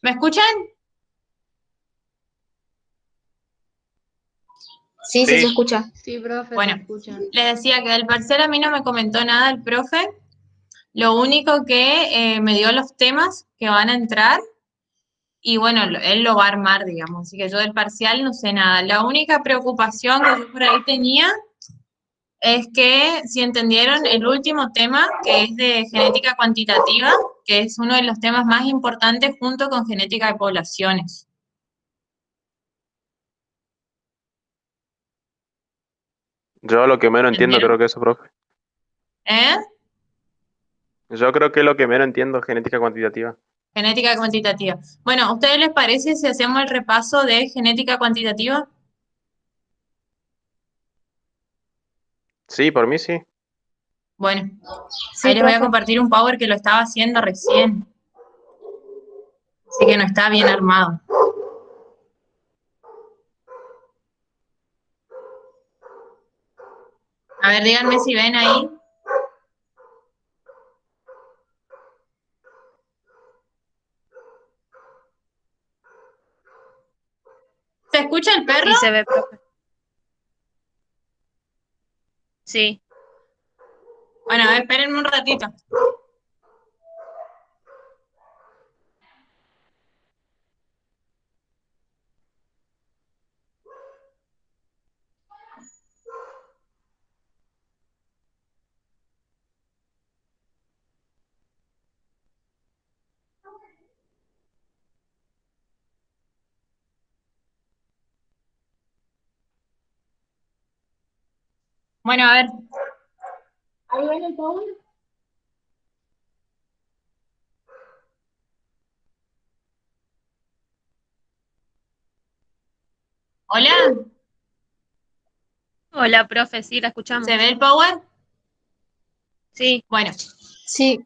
¿Me escuchan? Sí, sí se Sí, escucha. Sí, profe, se Bueno, escucha. les decía que del parcial a mí no me comentó nada el profe. Lo único que me dio los temas que van a entrar y bueno, él lo va a armar, digamos. Así que yo del parcial no sé nada. La única preocupación que yo por ahí tenía es que si entendieron el último tema, que es de genética cuantitativa, que es uno de los temas más importantes junto con genética de poblaciones. yo lo que menos entiendo ¿Entendieron? creo que eso, profe. ¿Eh? Yo creo que lo que menos entiendo es genética cuantitativa. Genética cuantitativa. Bueno, ¿a ustedes les parece si hacemos el repaso de genética cuantitativa? Sí, por mí sí. Bueno, ahí Sí, les voy a profe. compartir un Power que lo estaba haciendo recién, así que no está bien armado. A ver, díganme si ven ahí. ¿Se escucha el perro? Sí se ve, profe. Sí. Bueno, a ver, espérenme un ratito. Bueno, a ver. ¿Ahí ven el Power? ¿Hola? Hola, profe, sí, la ¿Se escuchamos. ve el Power? Sí. Bueno, Sí,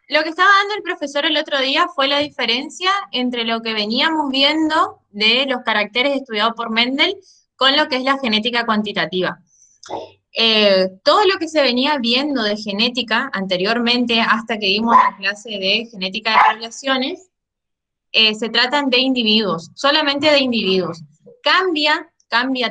lo que estaba dando el profesor el otro día fue la diferencia entre lo que veníamos viendo de los caracteres estudiados por Mendel con lo que es la genética cuantitativa. Todo lo que se venía viendo de genética anteriormente, hasta que dimos la clase de genética de poblaciones, se tratan de individuos, solamente de individuos. Cambia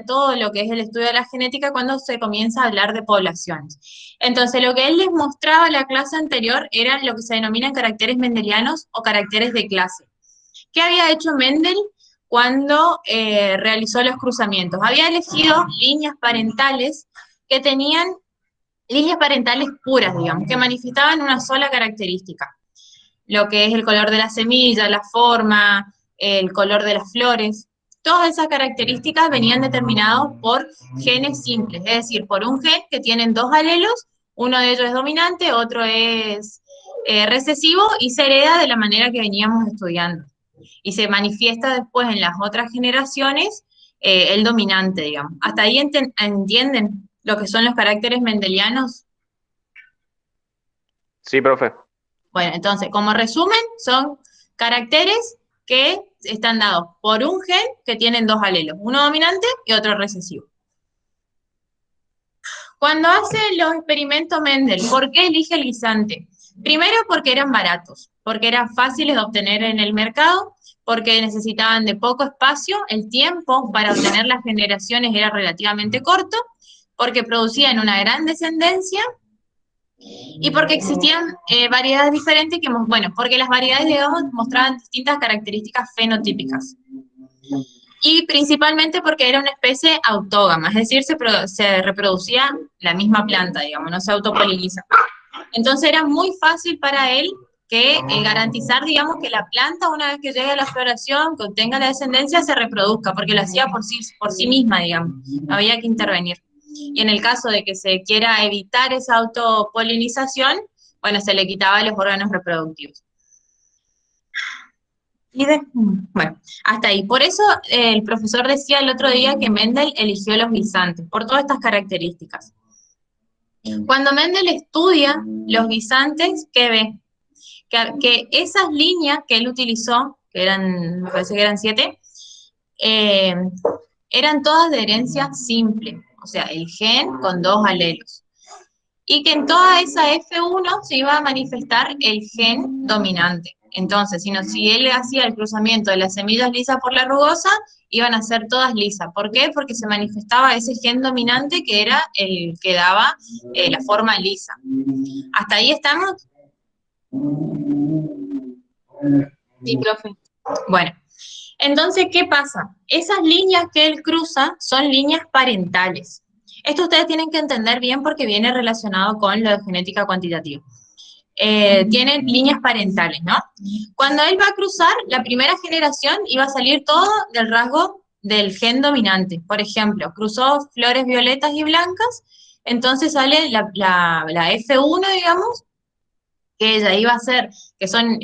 todo lo que es el estudio de la genética cuando se comienza a hablar de poblaciones. Entonces, lo que él les mostraba en la clase anterior eran lo que se denominan caracteres mendelianos o caracteres de clase. ¿Qué había hecho Mendel cuando realizó los cruzamientos? Había elegido líneas parentales que tenían líneas parentales puras, digamos, que manifestaban una sola característica, lo que es el color de la semilla, la forma, el color de las flores. Todas esas características venían determinadas por genes simples, es decir, por un gen que tienen dos alelos, uno de ellos es dominante, otro es recesivo y se hereda de la manera que veníamos estudiando. Y se manifiesta después en las otras generaciones el dominante, digamos. ¿Hasta ahí entienden lo que son los caracteres mendelianos? Sí, profe. Bueno, entonces, como resumen, son caracteres que están dados por un gen que tienen dos alelos, uno dominante y otro recesivo. Cuando hace los experimentos Mendel, ¿por qué elige el guisante? Primero porque eran baratos, porque eran fáciles de obtener en el mercado, porque necesitaban de poco espacio, el tiempo para obtener las generaciones era relativamente corto, porque producían una gran descendencia y porque existían variedades diferentes, que, bueno, porque las variedades, digamos, mostraban distintas características fenotípicas. Y principalmente porque era una especie autógama, es decir, se reproducía la misma planta, digamos, no se autopoliniza. Entonces era muy fácil para él que garantizar, digamos, que la planta, una vez que llegue a la floración, que obtenga la descendencia, se reproduzca, porque lo hacía por sí misma, digamos, no había que intervenir. Y en el caso de que se quiera evitar esa autopolinización, bueno, se le quitaba los órganos reproductivos. Bueno, hasta ahí. Por eso el profesor decía el otro día que Mendel eligió los guisantes, por todas estas características. Cuando Mendel estudia los guisantes, ¿qué ve? Que esas líneas que él utilizó, que eran, me parece que eran 7, eh, eran todas de herencia simple, o sea, el gen con dos alelos. Y que en toda esa F1 se iba a manifestar el gen dominante. Entonces, si él hacía el cruzamiento de las semillas lisas por la rugosa, iban a ser todas lisas. ¿Por qué? Porque se manifestaba ese gen dominante que era el que daba la forma lisa. ¿Hasta ahí estamos? Sí, profe. Bueno, entonces, ¿qué pasa? Esas líneas que él cruza son líneas parentales. Esto ustedes tienen que entender bien porque viene relacionado con lo de genética cuantitativa. Tienen líneas parentales, ¿no? Cuando él va a cruzar, la primera generación iba a salir todo del rasgo del gen dominante. Por ejemplo, cruzó flores violetas y blancas, entonces sale la F1, digamos, que ella iba a ser, que son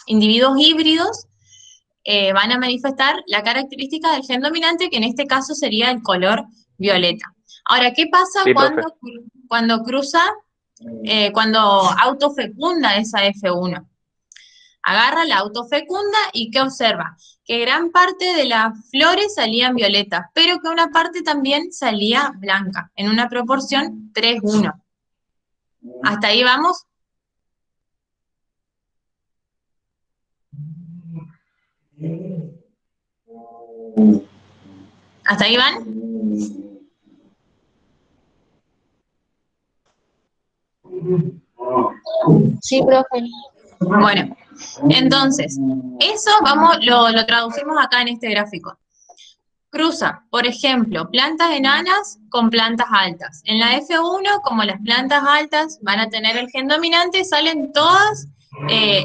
individuos híbridos, van a manifestar la característica del gen dominante, que en este caso sería el color violeta. Ahora, ¿qué pasa Sí, profe. cuando cruza, cuando autofecunda esa F1? Agarra la autofecunda y ¿qué observa? Que gran parte de las flores salían violetas, pero que una parte también salía blanca, en una proporción 3:1. ¿Hasta ahí vamos? ¿Hasta ahí van? Sí, profe. Bueno, entonces, eso lo traducimos acá en este gráfico. Cruza, por ejemplo, plantas enanas con plantas altas. En la F1, como las plantas altas van a tener el gen dominante, salen todas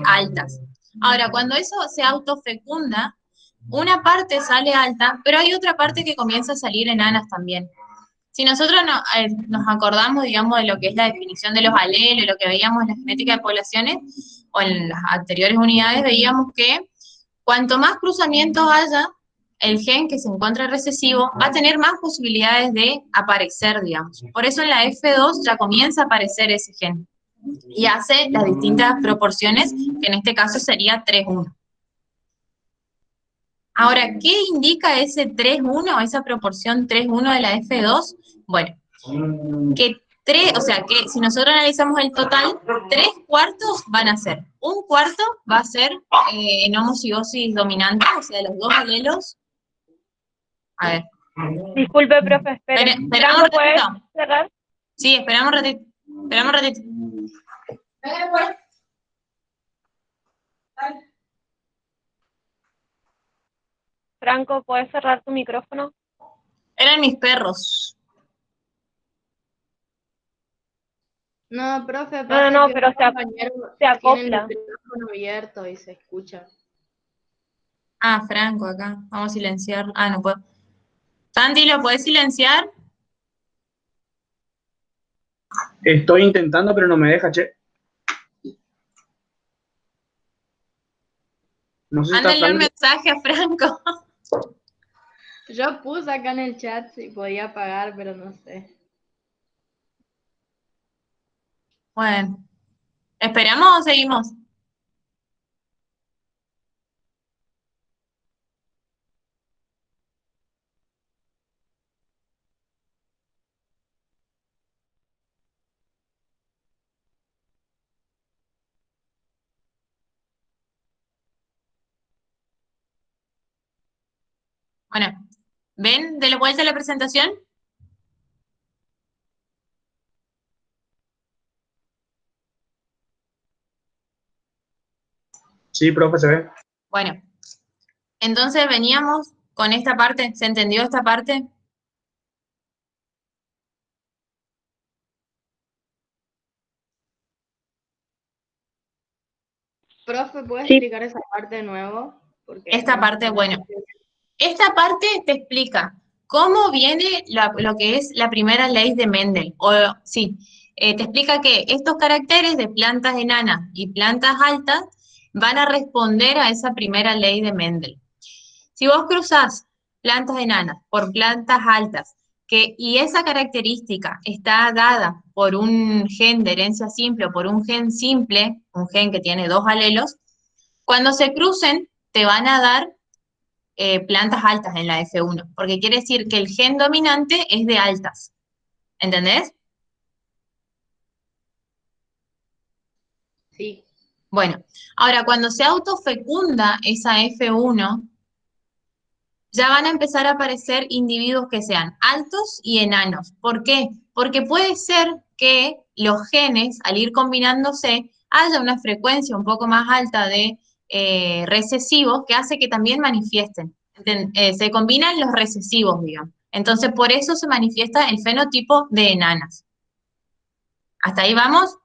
altas. Ahora, cuando eso se autofecunda, una parte sale alta, pero hay otra parte que comienza a salir enanas también. Si nosotros nos acordamos, digamos, de lo que es la definición de los alelos, lo que veíamos en la genética de poblaciones, o en las anteriores unidades, veíamos que cuanto más cruzamientos haya, el gen que se encuentra recesivo va a tener más posibilidades de aparecer, digamos. Por eso en la F2 ya comienza a aparecer ese gen y hace las distintas proporciones, que en este caso sería 3:1. Ahora, ¿qué indica ese 3:1, esa proporción 3:1 de la F2? Bueno, que o sea, que si nosotros analizamos el total, 3/4 van a ser. Un cuarto va a ser en homocigosis dominante, o sea, los dos alelos. A ver. Disculpe, profe, espere. Esperamos un ¿puedes ratito. cerrar? Sí, esperamos un ratito. Esperamos un ratito. Franco, ¿puedes cerrar tu micrófono? Eran mis perros. No, profe, No, pasa no, que pero un compañero se tiene el acopla. micrófono abierto y se escucha. Ah, Franco, acá. Vamos a silenciar. Ah, no puedo. Santi, ¿lo podés silenciar? Estoy intentando, pero no me deja, che. No sé si está Mándenle un Franco. mensaje a Franco. Yo puse acá en el chat si podía apagar, pero no sé. Bueno. ¿Esperamos o seguimos? Bueno. ¿Ven de la vuelta a la presentación? Sí, profe, se ve. Bueno. Entonces veníamos con esta parte. ¿Se entendió esta parte? Profe, ¿puedes Sí. explicar esa parte de nuevo? Porque Esta parte, no bueno. entiendo. Esta parte te explica cómo viene lo que es la primera ley de Mendel. Sí, te explica que estos caracteres de plantas enanas y plantas altas van a responder a esa primera ley de Mendel. Si vos cruzás plantas enanas por plantas altas, y esa característica está dada por un gen de herencia simple o por un gen simple, un gen que tiene dos alelos, cuando se crucen te van a dar plantas altas en la F1, porque quiere decir que el gen dominante es de altas. ¿Entendés? Sí. Bueno, ahora cuando se autofecunda esa F1, ya van a empezar a aparecer individuos que sean altos y enanos. ¿Por qué? Porque puede ser que los genes, al ir combinándose, haya una frecuencia un poco más alta de recesivos que hace que también manifiesten. Se combinan los recesivos, digamos. Entonces, por eso se manifiesta el fenotipo de enanas. ¿Hasta ahí vamos?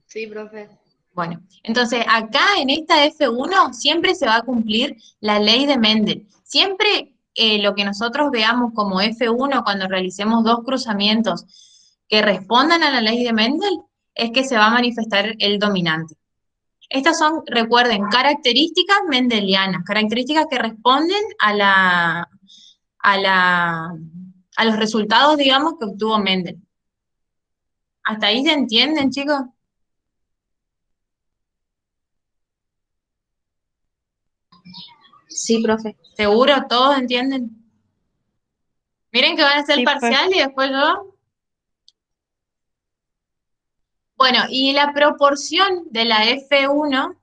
Sí, profe. Bueno, entonces acá en esta F1 siempre se va a cumplir la ley de Mendel. Siempre lo que nosotros veamos como F1 cuando realicemos dos cruzamientos que respondan a la ley de Mendel es que se va a manifestar el dominante. Estas son, recuerden, características mendelianas, características que responden a los resultados, digamos, que obtuvo Mendel. ¿Hasta ahí se entienden, chicos? Sí, profe. ¿Seguro? ¿Todos entienden? Miren que van a hacer Sí, parcial y después yo. Bueno, y la proporción de la F1,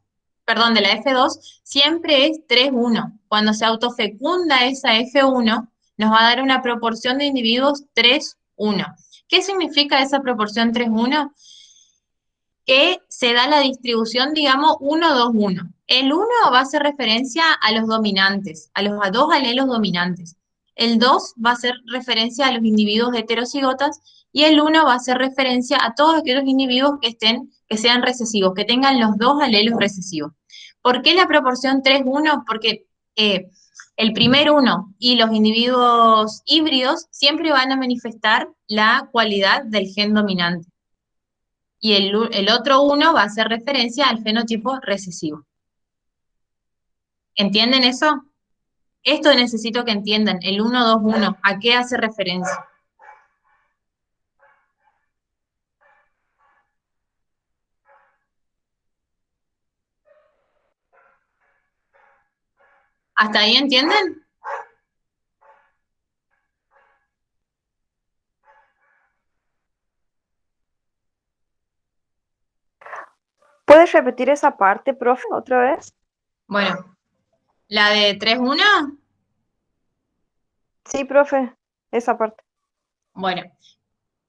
perdón, de la F2, siempre es 3:1. Cuando se autofecunda esa F1, nos va a dar una proporción de individuos 3:1. ¿Qué significa esa proporción 3:1? Que se da la distribución, digamos, 1-2-1. El 1 va a hacer referencia a los dominantes, a los dos alelos dominantes. El 2 va a hacer referencia a los individuos heterocigotas y el 1 va a hacer referencia a todos aquellos individuos que sean recesivos, que tengan los dos alelos recesivos. ¿Por qué la proporción 3:1? Porque el primer 1 y los individuos híbridos siempre van a manifestar la cualidad del gen dominante. Y el otro 1 va a hacer referencia al fenotipo recesivo. ¿Entienden eso? Esto necesito que entiendan, el 1-2-1, ¿a qué hace referencia? ¿Hasta ahí entienden? ¿Puedes repetir esa parte, profe, otra vez? Bueno, la de 3-1, Sí, profe, esa parte. bueno,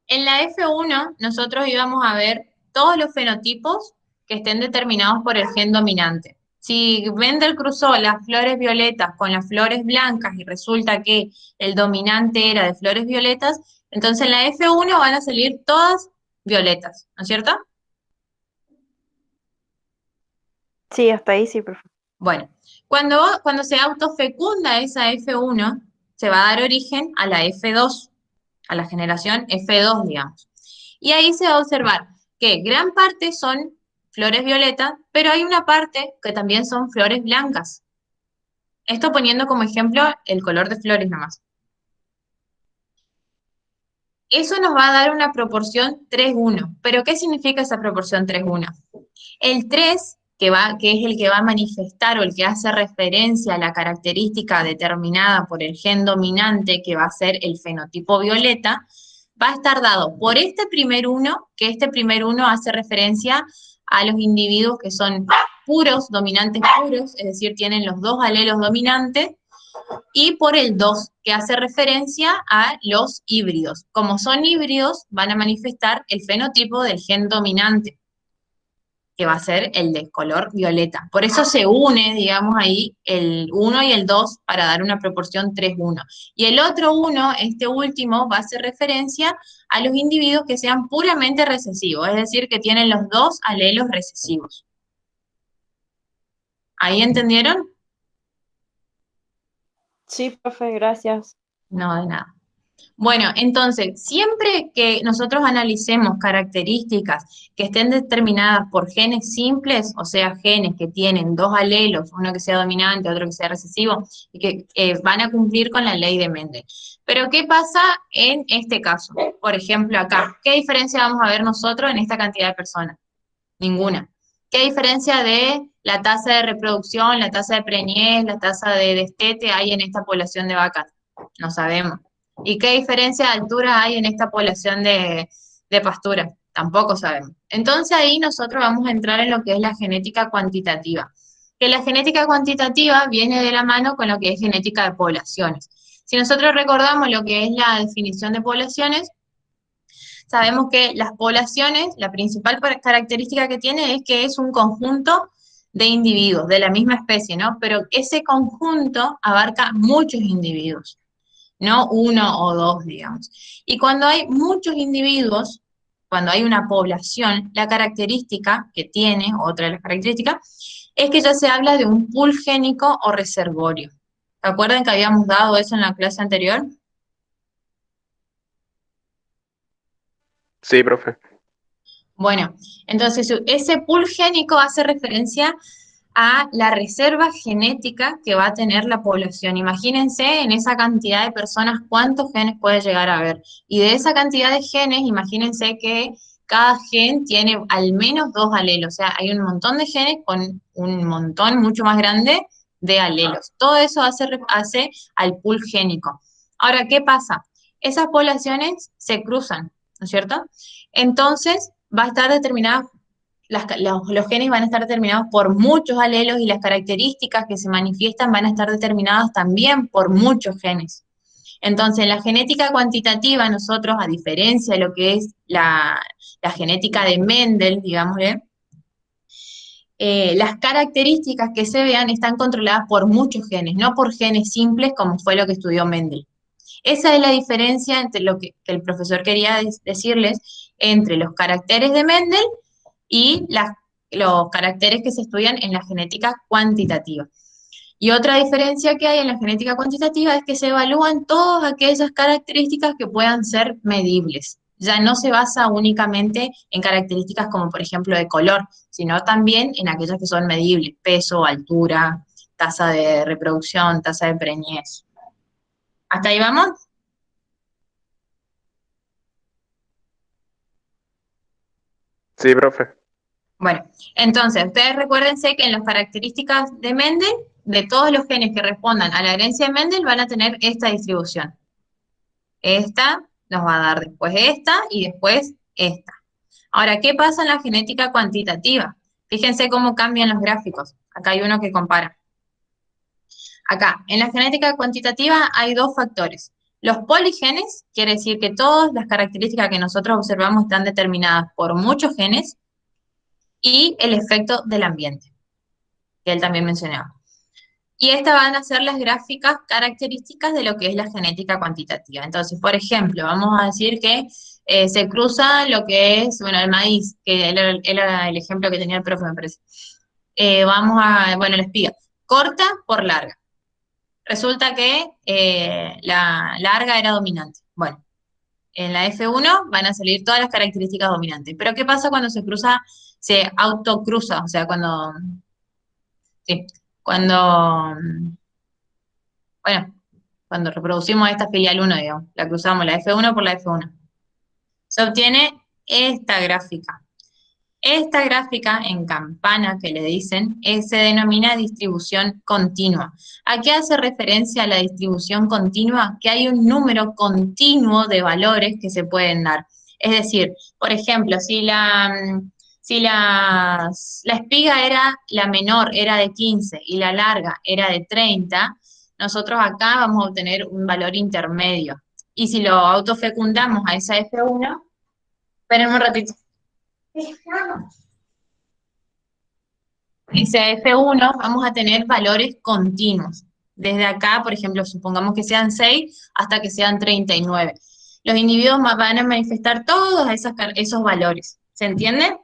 en la F1 nosotros íbamos a ver todos los fenotipos que estén determinados por el gen dominante. Si Mendel cruzó las flores violetas con las flores blancas y resulta que el dominante era de flores violetas, entonces en la F1 van a salir todas violetas, ¿no es cierto? Sí, hasta ahí sí, profe. Bueno, cuando se autofecunda esa F1, se va a dar origen a la F2, a la generación F2, digamos. Y ahí se va a observar que gran parte son flores violetas, pero hay una parte que también son flores blancas. Esto poniendo como ejemplo el color de flores nomás. Eso nos va a dar una proporción 3:1. ¿Pero qué significa esa proporción 3:1? El 3, que es el que va a manifestar o el que hace referencia a la característica determinada por el gen dominante, que va a ser el fenotipo violeta, va a estar dado por este primer 1, que este primer 1 hace referencia a los individuos que son puros, dominantes puros, es decir, tienen los dos alelos dominantes, y por el 2, que hace referencia a los híbridos. Como son híbridos, van a manifestar el fenotipo del gen dominante, que va a ser el de color violeta. Por eso se une, digamos ahí, el 1 y el 2 para dar una proporción 3:1. Y el otro 1, este último, va a hacer referencia a los individuos que sean puramente recesivos, es decir, que tienen los dos alelos recesivos. ¿Ahí entendieron? Sí, profe, gracias. No, de nada. Bueno, entonces, siempre que nosotros analicemos características que estén determinadas por genes simples, o sea, genes que tienen dos alelos, uno que sea dominante, otro que sea recesivo, y que van a cumplir con la ley de Mendel. Pero, ¿qué pasa en este caso? Por ejemplo, acá, ¿qué diferencia vamos a ver nosotros en esta cantidad de personas? Ninguna. ¿Qué diferencia de la tasa de reproducción, la tasa de preñez, la tasa de destete hay en esta población de vacas? No sabemos. ¿Y qué diferencia de altura hay en esta población de pastura? Tampoco sabemos. Entonces ahí nosotros vamos a entrar en lo que es la genética cuantitativa. Que la genética cuantitativa viene de la mano con lo que es genética de poblaciones. Si nosotros recordamos lo que es la definición de poblaciones, sabemos que las poblaciones, la principal característica que tiene es que es un conjunto de individuos de la misma especie, ¿no? Pero ese conjunto abarca muchos individuos, no uno o dos, digamos. Y cuando hay muchos individuos, cuando hay una población, la característica que tiene, otra de las características, es que ya se habla de un pool génico o reservorio. ¿Se acuerdan que habíamos dado eso en la clase anterior? Sí, profe. Bueno, entonces ese pool génico hace referencia a la reserva genética que va a tener la población. Imagínense en esa cantidad de personas cuántos genes puede llegar a haber. Y de esa cantidad de genes, imagínense que cada gen tiene al menos 2 alelos. O sea, hay un montón de genes con un montón mucho más grande de alelos. Todo eso hace al pool génico. Ahora, ¿qué pasa? Esas poblaciones se cruzan, ¿no es cierto? Entonces, va a estar determinada los genes van a estar determinados por muchos alelos y las características que se manifiestan van a estar determinadas también por muchos genes. Entonces, en la genética cuantitativa, nosotros, a diferencia de lo que es la genética de Mendel, digámosle, las características que se vean están controladas por muchos genes, no por genes simples como fue lo que estudió Mendel. Esa es la diferencia entre lo que el profesor quería decirles entre los caracteres de Mendel y los caracteres que se estudian en la genética cuantitativa. Y otra diferencia que hay en la genética cuantitativa es que se evalúan todas aquellas características que puedan ser medibles. Ya no se basa únicamente en características como, por ejemplo, de color, sino también en aquellas que son medibles: peso, altura, tasa de reproducción, tasa de preñez. ¿Hasta ahí vamos? Sí, profe. Bueno, entonces, ustedes recuérdense que en las características de Mendel, de todos los genes que respondan a la herencia de Mendel, van a tener esta distribución. Esta nos va a dar después esta y después esta. Ahora, ¿qué pasa en la genética cuantitativa? Fíjense cómo cambian los gráficos. Acá hay uno que compara. Acá, en la genética cuantitativa hay dos factores. Los poligenes, quiere decir que todas las características que nosotros observamos están determinadas por muchos genes, y el efecto del ambiente, que él también mencionaba. Y estas van a ser las gráficas características de lo que es la genética cuantitativa. Entonces, por ejemplo, vamos a decir que se cruza lo que es, bueno, el maíz, que era el ejemplo que tenía el profe, me parece. Bueno, la espiga, corta por larga. Resulta que la larga era dominante. Bueno, en la F1 van a salir todas las características dominantes. Pero ¿qué pasa cuando se autocruza? O sea, sí, cuando, bueno, cuando reproducimos esta filial 1, digamos, la cruzamos la F1 por la F1. Se obtiene esta gráfica. Esta gráfica en campana que le dicen se denomina distribución continua. ¿A qué hace referencia la distribución continua? Que hay un número continuo de valores que se pueden dar. Es decir, por ejemplo, si la espiga era la menor, era de 15 y la larga era de 30, nosotros acá vamos a obtener un valor intermedio. Y si lo autofecundamos a esa F1, esperen un ratito. Ese F1 vamos a tener valores continuos. Desde acá, por ejemplo, supongamos que sean 6 hasta que sean 39. Los individuos van a manifestar todos esos valores. ¿Se entiende?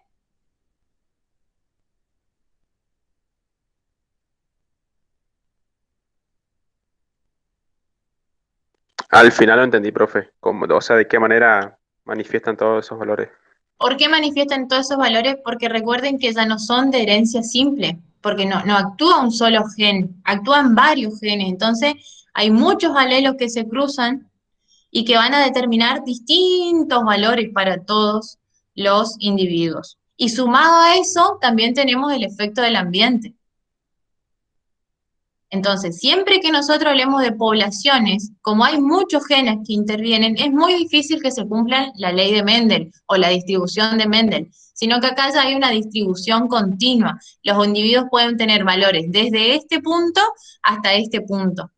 Al final lo entendí, profe. O sea, ¿de qué manera manifiestan todos esos valores? ¿Por qué manifiestan todos esos valores? Porque recuerden que ya no son de herencia simple, porque no actúa un solo gen, actúan varios genes. Entonces, hay muchos alelos que se cruzan y que van a determinar distintos valores para todos los individuos. Y sumado a eso, también tenemos el efecto del ambiente. Entonces, siempre que nosotros hablemos de poblaciones, como hay muchos genes que intervienen, es muy difícil que se cumpla la ley de Mendel o la distribución de Mendel, sino que acá ya hay una distribución continua. Los individuos pueden tener valores desde este punto hasta este punto,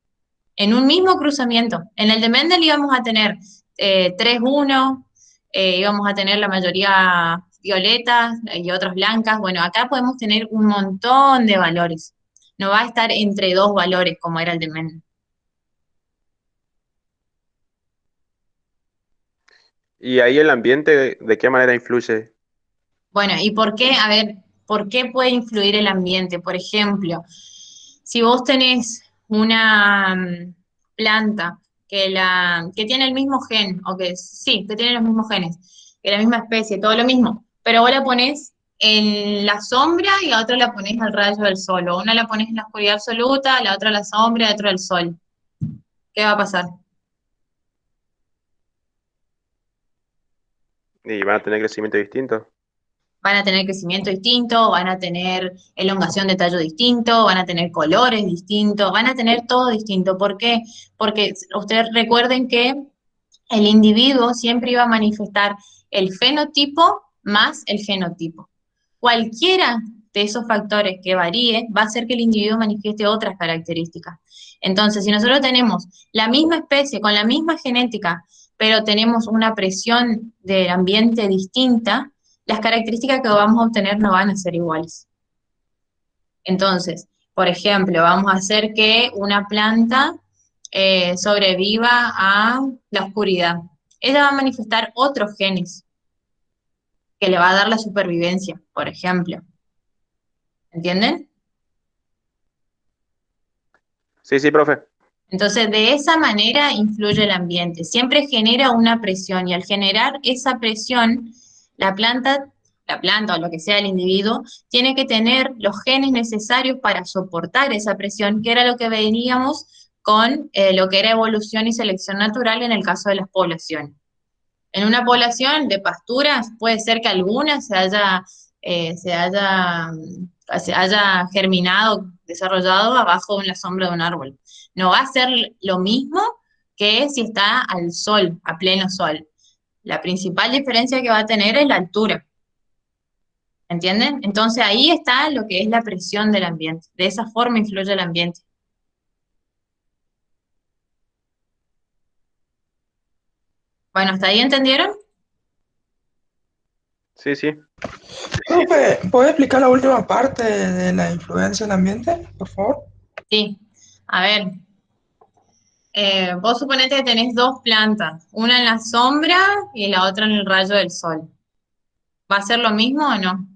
en un mismo cruzamiento. En el de Mendel íbamos a tener 3-1, íbamos a tener la mayoría violetas y otras blancas. Bueno, acá podemos tener un montón de valores. No va a estar entre dos valores como era el de Mendel. Y ahí el ambiente, ¿de qué manera influye? Bueno, ¿y por qué? A ver, ¿por qué puede influir el ambiente? Por ejemplo, si vos tenés una planta que tiene el mismo gen, o que sí, que tiene los mismos genes, que la misma especie, todo lo mismo, pero vos la ponés en la sombra y a otra la ponés al rayo del sol, o una la ponés en la oscuridad absoluta, la otra a la sombra, la otra al sol. ¿Qué va a pasar? Y van a tener crecimiento distinto. Van a tener crecimiento distinto, van a tener elongación de tallo distinto, van a tener colores distintos, van a tener todo distinto. ¿Por qué? Porque ustedes recuerden que el individuo siempre iba a manifestar el fenotipo más el genotipo. Cualquiera de esos factores que varíe va a hacer que el individuo manifieste otras características. Entonces, si nosotros tenemos la misma especie con la misma genética, pero tenemos una presión del ambiente distinta, las características que vamos a obtener no van a ser iguales. Entonces, por ejemplo, vamos a hacer que una planta sobreviva a la oscuridad. Ella va a manifestar otros genes que le va a dar la supervivencia, por ejemplo. ¿Entienden? Sí, sí, profe. Entonces, de esa manera influye el ambiente. Siempre genera una presión y al generar esa presión, la planta o lo que sea el individuo, tiene que tener los genes necesarios para soportar esa presión, que era lo que veníamos con lo que era evolución y selección natural en el caso de las poblaciones. En una población de pasturas puede ser que alguna se haya germinado, desarrollado abajo en la sombra de un árbol. No va a ser lo mismo que si está al sol, a pleno sol. La principal diferencia que va a tener es la altura. ¿Entienden? Entonces ahí está lo que es la presión del ambiente. De esa forma influye el ambiente. Bueno, ¿hasta ahí entendieron? Sí, sí. Profe, ¿puede explicar la última parte de la influencia del ambiente, por favor? Sí. A ver, vos suponete que tenés dos plantas, una en la sombra y la otra en el rayo del sol. ¿Va a ser lo mismo o no?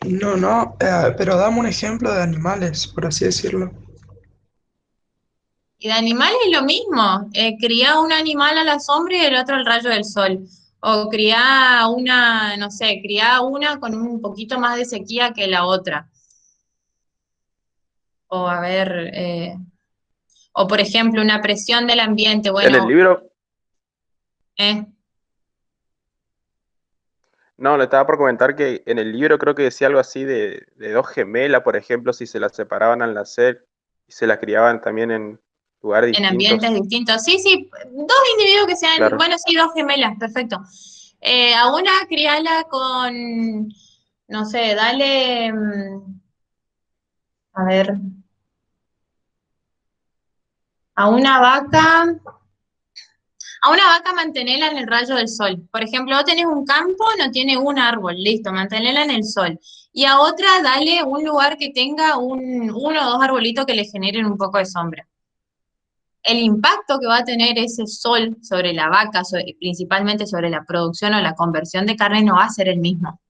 No, no, pero dame un ejemplo de animales, por así decirlo. Y de animales es lo mismo. Cría un animal a la sombra y el otro al rayo del sol. O cría una, no sé, cría una con un poquito más de sequía que la otra. O a ver, o por ejemplo, una presión del ambiente. En el Bueno, libro, eh, no, le estaba por comentar que en el libro creo que decía algo así de dos gemelas, por ejemplo, si se las separaban al nacer y se las criaban también en lugares en ambientes distintos. distintos. Sí, sí, dos individuos que sean, Claro. bueno, sí, dos gemelas, perfecto. A una criala con, no sé, dale, a ver, a una vaca, a una vaca mantenela en el rayo del sol. Por ejemplo, vos tenés un campo, no tiene un árbol, listo, mantenela en el sol. Y a otra dale un lugar que tenga uno o dos arbolitos que le generen un poco de sombra. El impacto que va a tener ese sol sobre la vaca, principalmente sobre la producción o la conversión de carne, no va a ser el mismo.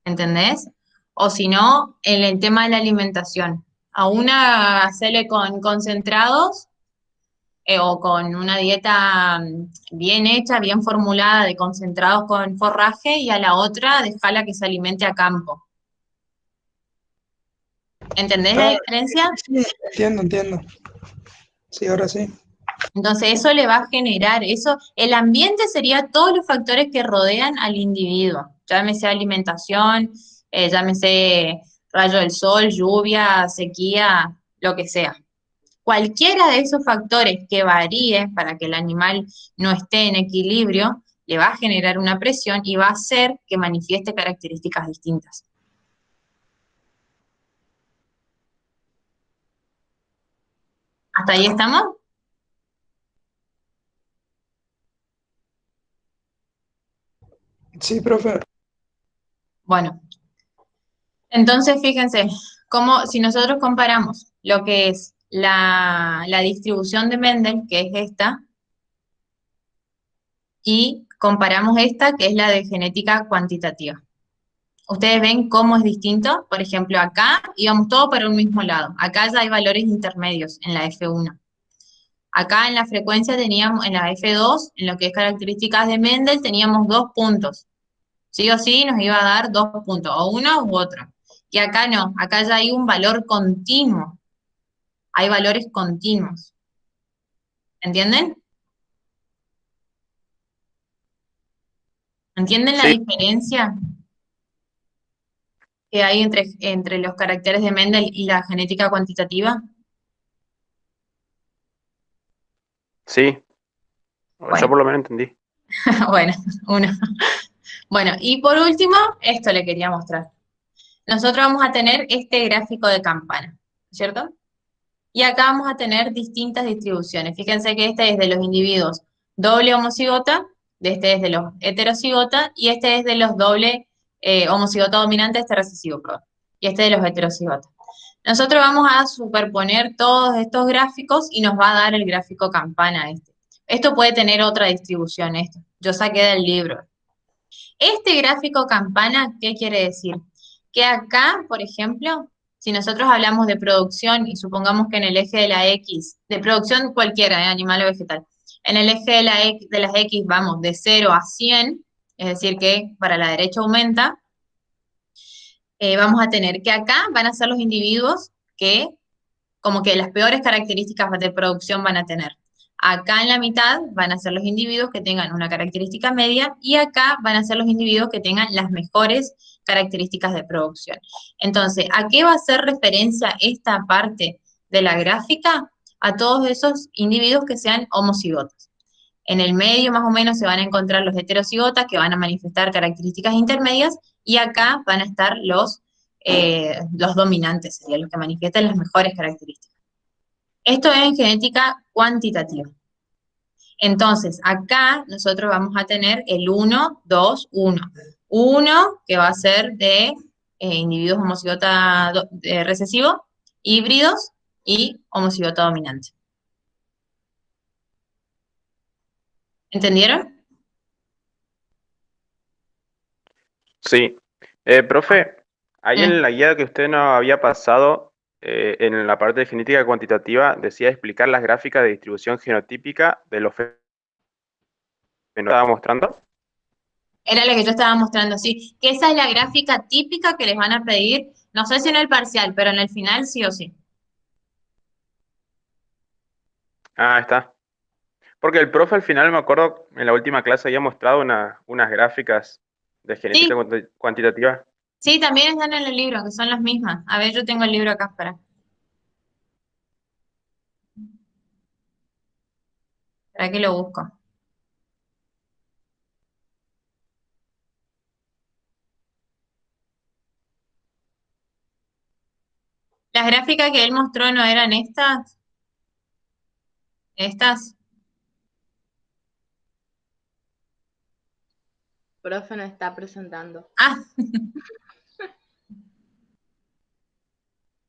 ¿Entendés? O si no, en el tema de la alimentación. A una hacerle con concentrados o con una dieta bien hecha, bien formulada de concentrados con forraje y a la otra dejarla que se alimente a campo. ¿Entendés la Ah, diferencia? sí, entiendo. Sí, ahora sí. Entonces eso le va a generar, el ambiente sería todos los factores que rodean al individuo, llámese alimentación, llámese rayo del sol, lluvia, sequía, lo que sea. Cualquiera de esos factores que varíe para que el animal no esté en equilibrio, le va a generar una presión y va a hacer que manifieste características distintas. ¿Hasta ahí estamos? Sí, profe. Bueno, entonces fíjense, cómo si nosotros comparamos lo que es la distribución de Mendel, que es esta, y comparamos esta, que es la de genética cuantitativa. Ustedes ven cómo es distinto. Por ejemplo, acá íbamos todos para un mismo lado. Acá ya hay valores intermedios en la F1. Acá en la frecuencia teníamos, en la F2, en lo que es características de Mendel, teníamos 2 puntos. Sí o sí nos iba a dar 2 puntos, o uno u otro. Y acá no, acá ya hay un valor continuo. Hay valores continuos. ¿Entienden? ¿Entienden la Sí, diferencia que hay entre los caracteres de Mendel y la genética cuantitativa? sí, yo Bueno, por lo menos entendí. bueno, uno. Bueno, y por último, esto le quería mostrar. Nosotros vamos a tener este gráfico de campana, ¿cierto? Y acá vamos a tener distintas distribuciones. Fíjense que este es de los individuos doble homocigota, de este es de los heterocigota, y este es de los doble homocigota dominante, este recesivo, perdón, y este de los heterocigotas. Nosotros vamos a superponer todos estos gráficos y nos va a dar el gráfico campana este. Esto puede tener otra distribución, esto. Yo saqué del libro. Este gráfico campana, ¿qué quiere decir? Que acá, por ejemplo, si nosotros hablamos de producción y supongamos que en el eje de la X, de producción cualquiera, animal o vegetal, en el eje de, de las X vamos de 0 a 100, es decir, que para la derecha aumenta, vamos a tener que acá van a ser los individuos que como que las peores características de producción van a tener. Acá en la mitad van a ser los individuos que tengan una característica media y acá van a ser los individuos que tengan las mejores características de producción. Entonces, ¿a qué va a hacer referencia esta parte de la gráfica? A todos esos individuos que sean homocigotas. En el medio más o menos se van a encontrar los heterocigotas que van a manifestar características intermedias y acá van a estar los dominantes, serían los que manifiestan las mejores características. Esto es en genética cuantitativa. Entonces, acá nosotros vamos a tener el 1, 2, 1. 1 que va a ser de individuos homocigota recesivo, híbridos y homocigota dominante. ¿Entendieron? Sí. Profe, ahí en la guía que usted nos había pasado, en la parte de genética cuantitativa, decía explicar las gráficas de distribución genotípica de los fenómenos que estaba mostrando. Era lo que yo estaba mostrando, sí. Que esa es la gráfica típica que les van a pedir, no sé si en el parcial, pero en el final sí o sí. Ah, está. Porque el profe al final, me acuerdo, en la última clase había mostrado unas gráficas de genética Sí, cuantitativa. sí, también están en el libro, que son las mismas. A ver, yo tengo el libro acá para que lo busco. Las gráficas que él mostró no eran estas, estas. Profe no está presentando. Ah,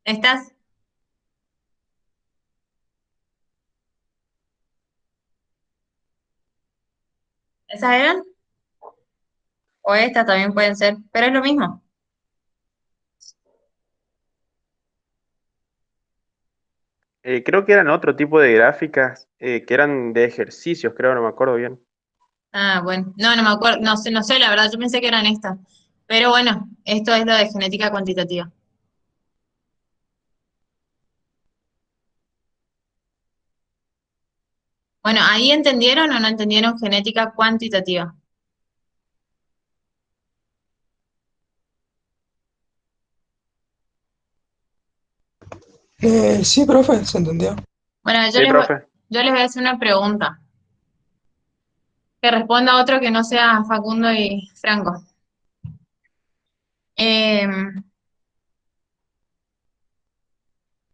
estas. ¿Esas eran? O estas también pueden ser, pero es lo mismo. Creo que eran otro tipo de gráficas, que eran de ejercicios, creo, no me acuerdo bien. Ah, bueno, no, no me acuerdo, no sé, la verdad, yo pensé que eran estas. Pero bueno, esto es lo de genética cuantitativa. Bueno, ¿ahí entendieron o no entendieron genética cuantitativa? Sí, profe, se entendió. Bueno, Sí, profe. yo les voy a hacer una pregunta. Que responda otro que no sea Facundo y Franco. Em,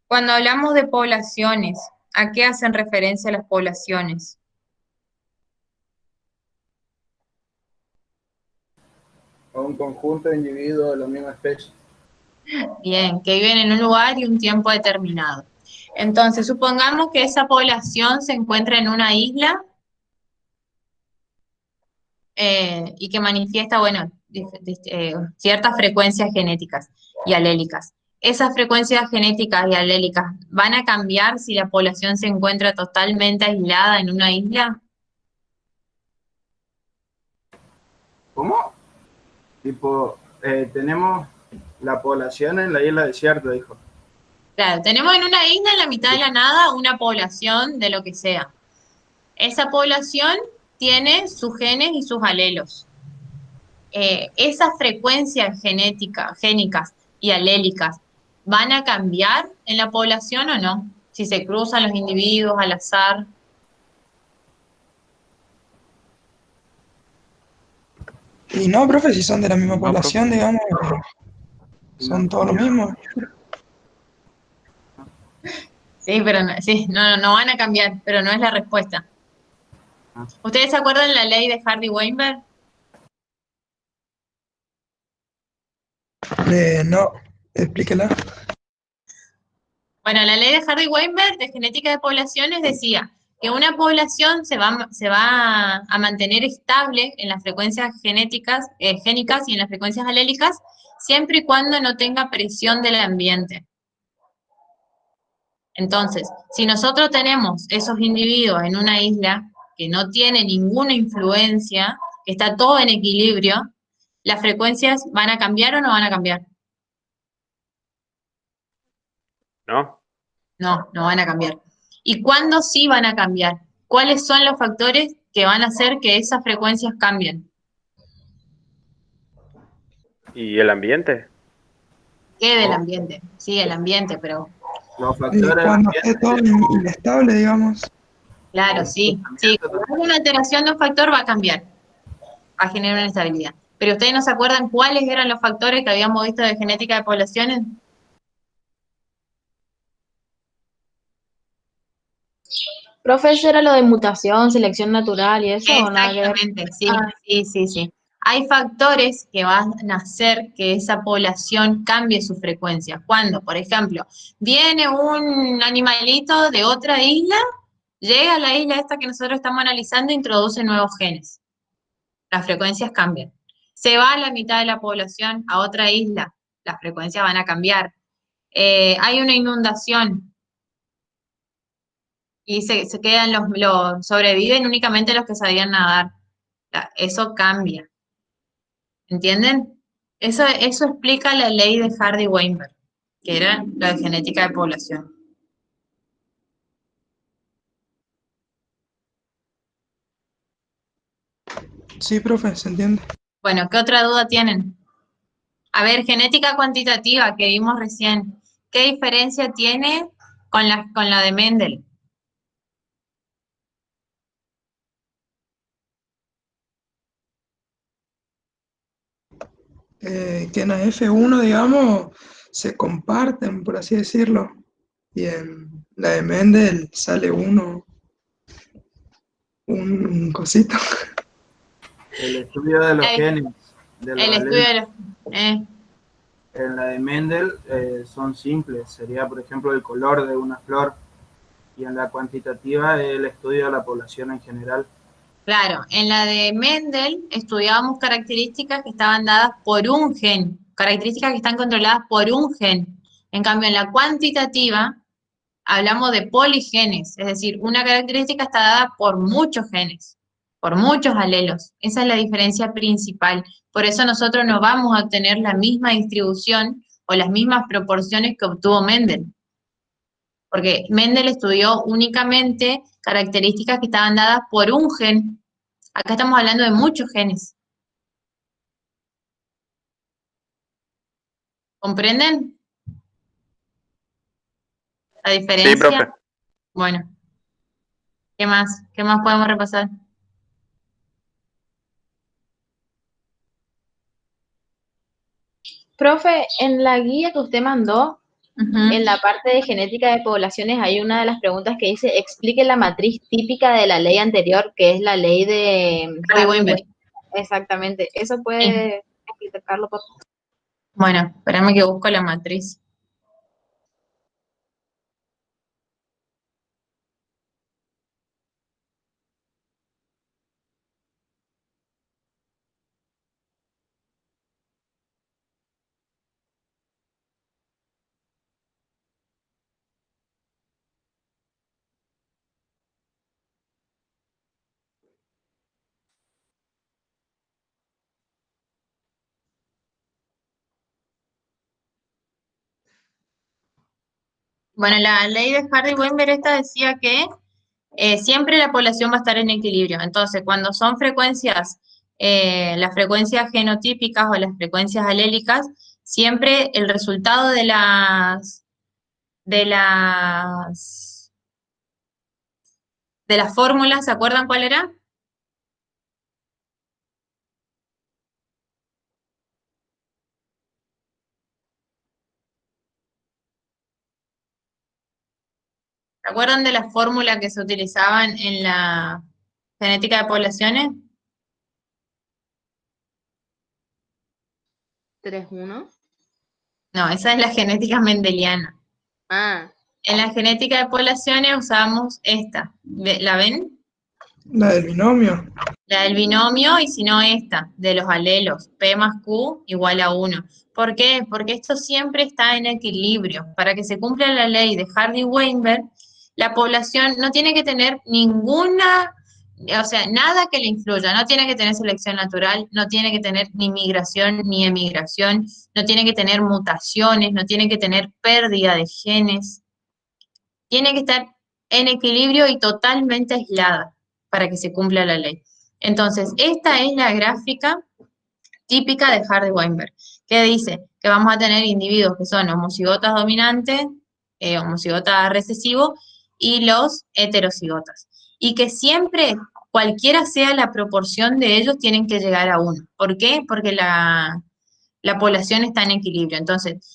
Cuando hablamos de poblaciones, ¿a qué hacen referencia las poblaciones? A un conjunto de individuos de la misma especie. Bien, que viven en un lugar y un tiempo determinado. Entonces, supongamos que esa población se encuentra en una isla y que manifiesta, bueno, ciertas frecuencias genéticas y alélicas. ¿Esas frecuencias genéticas y alélicas van a cambiar si la población se encuentra totalmente aislada en una isla? ¿Cómo? Tipo, tenemos la población en la isla desierta, dijo. Claro, tenemos en una isla, en la mitad de la nada, una población de lo que sea. Esa población tiene sus genes y sus alelos. Esas frecuencias génicas y alélicas, ¿van a cambiar en la población o no? Si se cruzan los individuos al azar. Y no, profe, si son de la misma No, profe. población, digamos, son todos los mismos. Sí, pero no van a cambiar, pero no es la respuesta. ¿Ustedes se acuerdan la ley de Hardy-Weinberg? No, explíquela. Bueno, la ley de Hardy-Weinberg de genética de poblaciones decía que una población se va a mantener estable en las frecuencias génicas y en las frecuencias alélicas siempre y cuando no tenga presión del ambiente. Entonces, si nosotros tenemos esos individuos en una isla que no tiene ninguna influencia, que está todo en equilibrio, ¿las frecuencias van a cambiar o no van a cambiar? ¿No? No, no van a cambiar. ¿Y cuándo sí van a cambiar? ¿Cuáles son los factores que van a hacer que esas frecuencias cambien? ¿Y el ambiente? ¿Qué del ambiente? Sí, el ambiente, pero Los Y factores del cuando esté todo ambiente, inestable, digamos. claro, sí. Cuando hay una alteración de un factor va a cambiar, va a generar una inestabilidad. Pero ustedes no se acuerdan cuáles eran los factores que habíamos visto de genética de poblaciones. Profe, ¿eso era lo de mutación, selección natural y eso o nada que ver? Exactamente, sí, Ah, sí. Hay factores que van a hacer que esa población cambie su frecuencia. Cuando, por ejemplo, viene un animalito de otra isla, llega a la isla esta que nosotros estamos analizando e introduce nuevos genes. Las frecuencias cambian. Se va a la mitad de la población a otra isla, las frecuencias van a cambiar. Hay una inundación y se quedan sobreviven únicamente los que sabían nadar. Eso cambia. ¿Entienden? Eso explica la ley de Hardy-Weinberg, que era la de genética de población. Sí, profe, se entiende. Bueno, ¿qué otra duda tienen? A ver, genética cuantitativa que vimos recién, ¿qué diferencia tiene con la de Mendel? Que en la F1, digamos, se comparten, por así decirlo. Y en la de Mendel sale un cosito. el estudio de los El, genes, de los el estudio alelos. de los... En la de Mendel son simples, sería por ejemplo el color de una flor, y en la cuantitativa el estudio de la población en general. Claro, en la de Mendel estudiábamos características que estaban dadas por un gen, características que están controladas por un gen. En cambio, en la cuantitativa hablamos de poligenes, es decir, una característica está dada por muchos genes, por muchos alelos. Esa es la diferencia principal. Por eso nosotros no vamos a obtener la misma distribución o las mismas proporciones que obtuvo Mendel. Porque Mendel estudió únicamente características que estaban dadas por un gen. Acá estamos hablando de muchos genes. ¿Comprenden? la Sí, diferencia. profe. Bueno, ¿qué más? ¿Qué más podemos repasar? Profe, en la guía que usted mandó, Ujú. en la parte de genética de poblaciones, hay una de las preguntas que dice, explique la matriz típica de la ley anterior, que es la ley de Hardy-Weinberg. Exactamente. ¿Eso Sí. puede explicarlo, por favor? Bueno, espérame que busco la matriz. Bueno, la ley de Hardy-Weinberg esta decía que siempre la población va a estar en equilibrio. Entonces, cuando son frecuencias, las frecuencias genotípicas o las frecuencias alélicas, siempre el resultado de las, de las fórmulas, ¿se acuerdan cuál era? ¿Se acuerdan de las fórmulas que se utilizaban en la genética de poblaciones? 3-1. No, esa es la genética mendeliana. Ah, En la genética de poblaciones usamos esta. ¿La ven? La del binomio. La del binomio y si no esta, de los alelos, P más Q igual a 1. ¿Por qué? Porque esto siempre está en equilibrio. Para que se cumpla la ley de Hardy-Weinberg, la población no tiene que tener ninguna, o sea, nada que le influya, no tiene que tener selección natural, no tiene que tener ni migración ni emigración, no tiene que tener mutaciones, no tiene que tener pérdida de genes, tiene que estar en equilibrio y totalmente aislada para que se cumpla la ley. Entonces, esta es la gráfica típica de Hardy-Weinberg, que dice que vamos a tener individuos que son homocigotas dominantes, homocigotas recesivos, y los heterocigotas. Y que siempre, cualquiera sea la proporción de ellos, tienen que llegar a 1. ¿Por qué? Porque la población está en equilibrio. Entonces,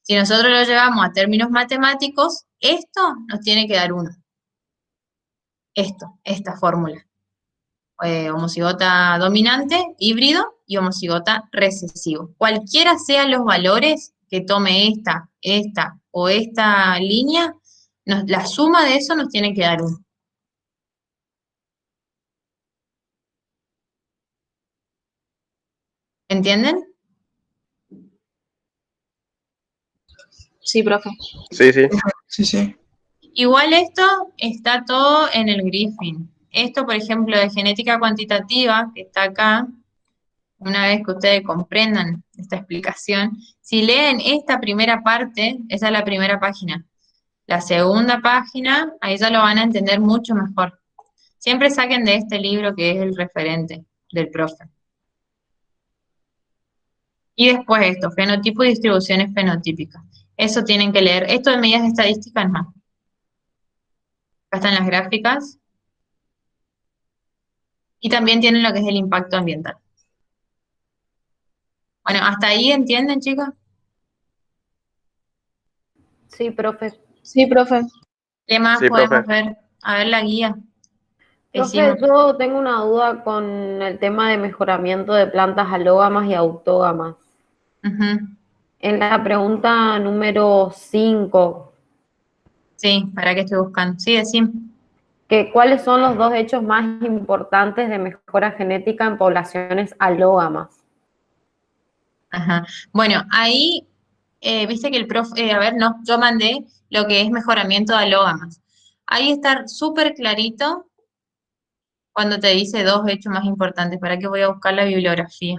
si nosotros lo llevamos a términos matemáticos, esto nos tiene que dar 1. Esta fórmula. Homocigota dominante, híbrido y homocigota recesivo. Cualquiera sean los valores que tome esta o esta línea, la suma de eso nos tiene que dar 1. ¿Entienden? sí, profe. Sí, sí. Sí, sí. Igual esto está todo en el Griffin. Esto, por ejemplo, de genética cuantitativa, que está acá, una vez que ustedes comprendan esta explicación, si leen esta primera parte, esa es la primera página. La segunda página, ahí ya lo van a entender mucho mejor. Siempre saquen de este libro que es el referente del profe. Y después esto, fenotipo y distribuciones fenotípicas. Eso tienen que leer. Esto de medidas estadísticas no. Acá están las gráficas. Y también tienen lo que es el impacto ambiental. Bueno, ¿hasta ahí entienden, chicos? Sí, profe. Sí, profe. ¿Qué más Sí, podemos profe. ver? A ver la guía. Profe, Decimos. yo tengo una duda con el tema de mejoramiento de plantas alógamas y autógamas. Ujú. En la pregunta número 5, Sí, ¿para qué estoy buscando? Sí, decimos. ¿cuáles son los dos hechos más importantes de mejora genética en poblaciones alógamas? Ajá. Bueno, ahí, viste que el profe, a ver, no, yo mandé lo que es mejoramiento de alógamas. Ahí está súper clarito cuando te dice dos hechos más importantes. ¿Para qué voy a buscar la bibliografía?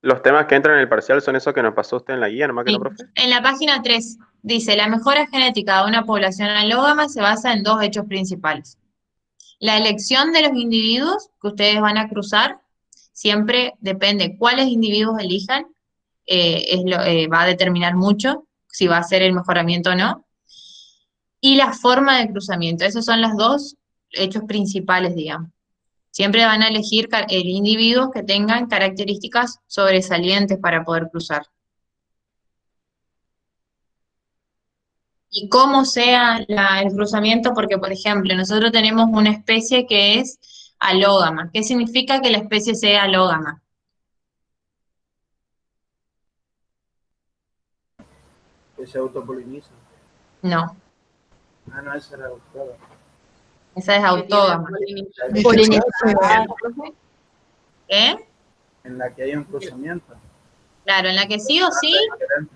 Los temas que entran en el parcial son esos que nos pasó usted en la guía, nomás que Sí. no, profe. En la página 3 dice, la mejora genética de una población alógama se basa en dos hechos principales. La elección de los individuos que ustedes van a cruzar siempre depende cuáles individuos elijan, va a determinar mucho si va a ser el mejoramiento o no. Y la forma de cruzamiento, esos son los dos hechos principales, digamos. Siempre van a elegir individuos que tengan características sobresalientes para poder cruzar. Y cómo sea el cruzamiento, porque por ejemplo, nosotros tenemos una especie que es alógama. ¿Qué significa que la especie sea alógama? Que se autopoliniza. No, Ah, no, esa era autógama. esa es autógama. ¿Y qué se hace? ¿Qué? En la que hay un cruzamiento. Claro, en la que sí o sí, Diferente.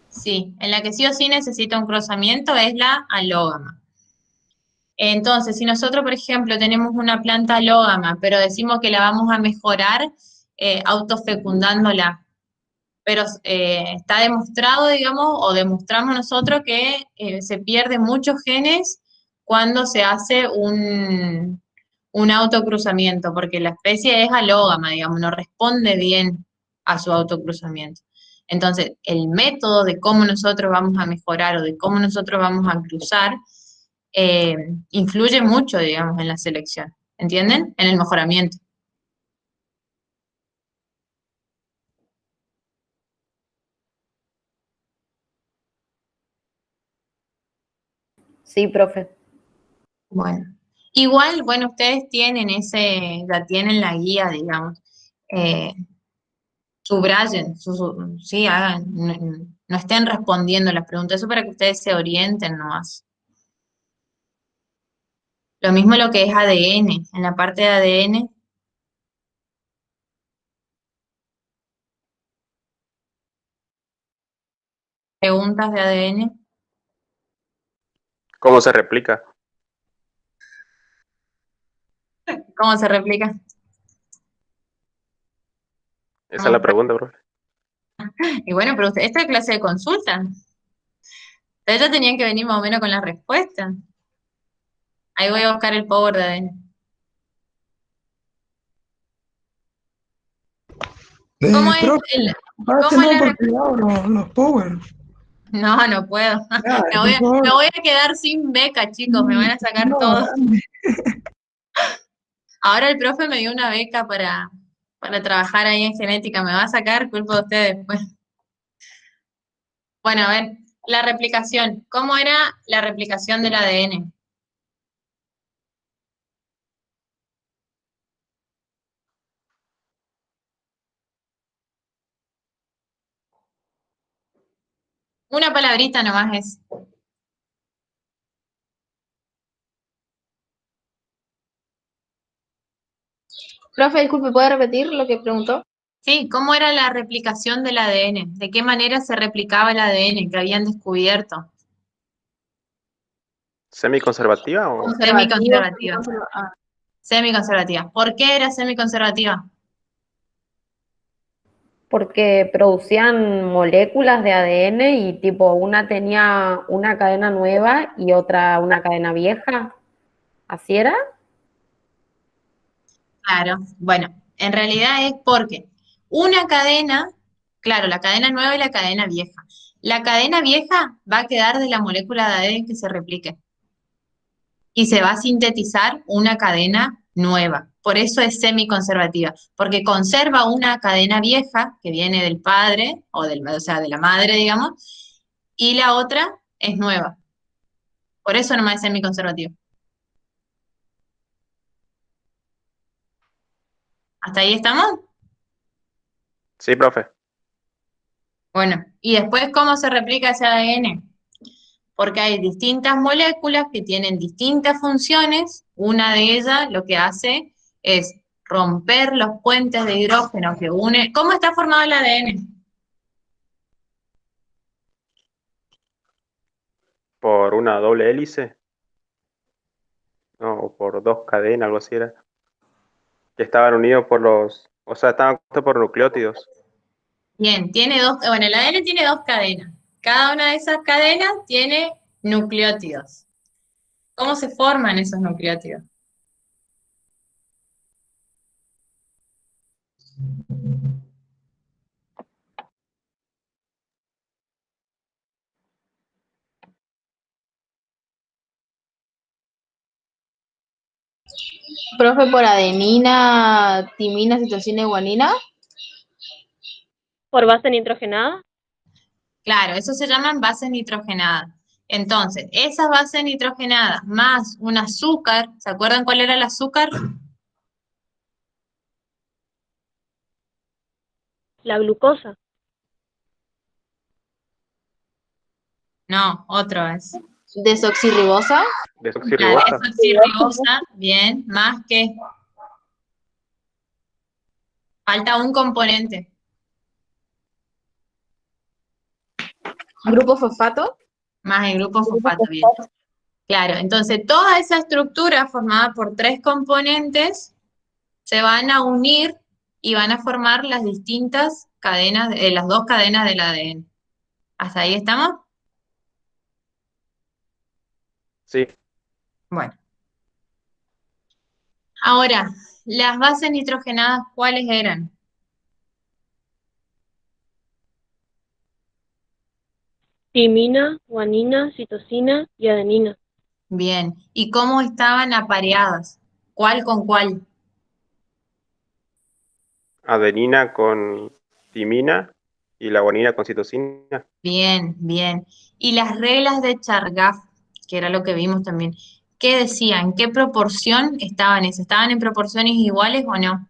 sí, en la que sí o sí necesita un cruzamiento es la alógama. Entonces, si nosotros, por ejemplo, tenemos una planta alógama, pero decimos que la vamos a mejorar autofecundándola, pero está demostrado, digamos, o demostramos nosotros que se pierden muchos genes cuando se hace un autocruzamiento, porque la especie es alógama, digamos, no responde bien a su autocruzamiento. Entonces, el método de cómo nosotros vamos a mejorar o de cómo nosotros vamos a cruzar influye mucho, digamos, en la selección, ¿entienden? En el mejoramiento. Sí, profe. Bueno, igual, bueno, ustedes tienen ya tienen la guía, digamos. Eh, Subrayen, sí, hagan, no estén respondiendo las preguntas, eso para que ustedes se orienten nomás. Lo mismo lo que es ADN, en la parte de ADN, preguntas de ADN, ¿Cómo se replica? ¿cómo se replica? Esa es la pregunta, profe. Y bueno, pero esta es clase de consulta. Ustedes ya tenían que venir más o menos con la respuesta. Ahí voy a buscar el power de ADN. ¿Cómo es Profe, cómo es no, la porque hago los power. No, no puedo. Ya, Me por favor. voy a quedar sin beca, chicos, me van a sacar No, todo. dale. Ahora el profe me dio una beca para trabajar ahí en genética, me va a sacar culpa de ustedes después. Bueno, a ver, la replicación. ¿Cómo era la replicación del ADN? Una palabrita nomás es. Profe, disculpe, ¿puede repetir lo que preguntó? Sí, ¿cómo era la replicación del ADN? ¿De qué manera se replicaba el ADN que habían descubierto? ¿Semiconservativa o...? Semiconservativa. Ah, Semiconservativa. ¿Por qué era semiconservativa? Porque producían moléculas de ADN y tipo una tenía una cadena nueva y otra una cadena vieja. ¿Así era? Claro, bueno, en realidad es porque una cadena, claro, la cadena nueva y la cadena vieja. La cadena vieja va a quedar de la molécula de ADN que se replique y se va a sintetizar una cadena nueva. Por eso es semiconservativa, porque conserva una cadena vieja que viene del padre o sea, de la madre, digamos, y la otra es nueva. Por eso nomás es semiconservativa. ¿Hasta ahí estamos? Sí, profe. Bueno, y después, ¿cómo se replica ese ADN? Porque hay distintas moléculas que tienen distintas funciones. Una de ellas lo que hace es romper los puentes de hidrógeno que une. ¿Cómo está formado el ADN? ¿Por una doble hélice? No, o por dos cadenas, algo así era. Que estaban unidos por o sea, estaban compuestos por nucleótidos. Bien, bueno, el ADN tiene dos cadenas. Cada una de esas cadenas tiene nucleótidos. ¿Cómo se forman esos nucleótidos? Profe, por adenina, timina, citosina y guanina. ¿Por base nitrogenada? Claro, eso se llaman bases nitrogenadas. Entonces, esas bases nitrogenadas más un azúcar, ¿se acuerdan cuál era el azúcar? La glucosa. No, otro es. Desoxirribosa. La Desoxirribosa. desoxirribosa, bien, más que falta un componente. Grupo fosfato. Más el grupo fosfato, bien. Claro, entonces toda esa estructura formada por tres componentes se van a unir y van a formar las distintas cadenas, las dos cadenas del ADN. ¿Hasta ahí estamos? Sí. Bueno. Ahora, las bases nitrogenadas, ¿cuáles eran? Timina, guanina, citosina y adenina. Bien. ¿Y cómo estaban apareadas? ¿Cuál con cuál? Adenina con timina y la guanina con citosina. Bien, bien. Y las reglas de Chargaff, que era lo que vimos también, ¿qué decían? ¿Qué proporción estaban esas? ¿Estaban en proporciones iguales o no?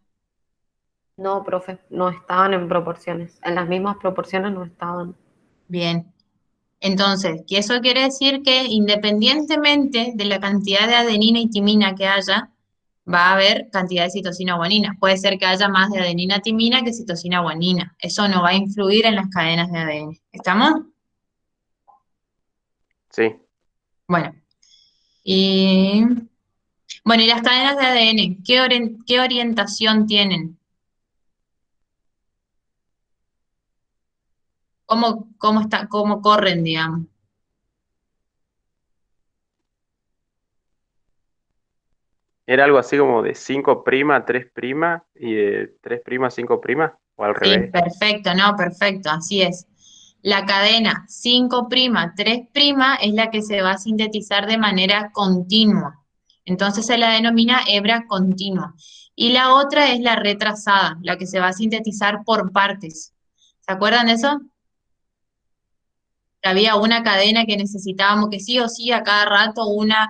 No, profe, no estaban en proporciones. En las mismas proporciones no estaban. Bien. Entonces, que eso quiere decir que independientemente de la cantidad de adenina y timina que haya, va a haber cantidad de citosina o guanina. Puede ser que haya más de adenina timina que citosina guanina. Eso no va a influir en las cadenas de ADN. ¿Estamos? Sí. Bueno. Y bueno, y las cadenas de ADN, ¿qué orientación tienen? ¿Cómo corren, digamos? Era algo así como de 5' a 3' y de 3' a 5', o al Sí, revés. perfecto, no, perfecto, así es. La cadena 5', 3' es la que se va a sintetizar de manera continua. Entonces se la denomina hebra continua. Y la otra es la retrasada, la que se va a sintetizar por partes. ¿Se acuerdan de eso? Que había una cadena que necesitábamos que sí o sí a cada rato una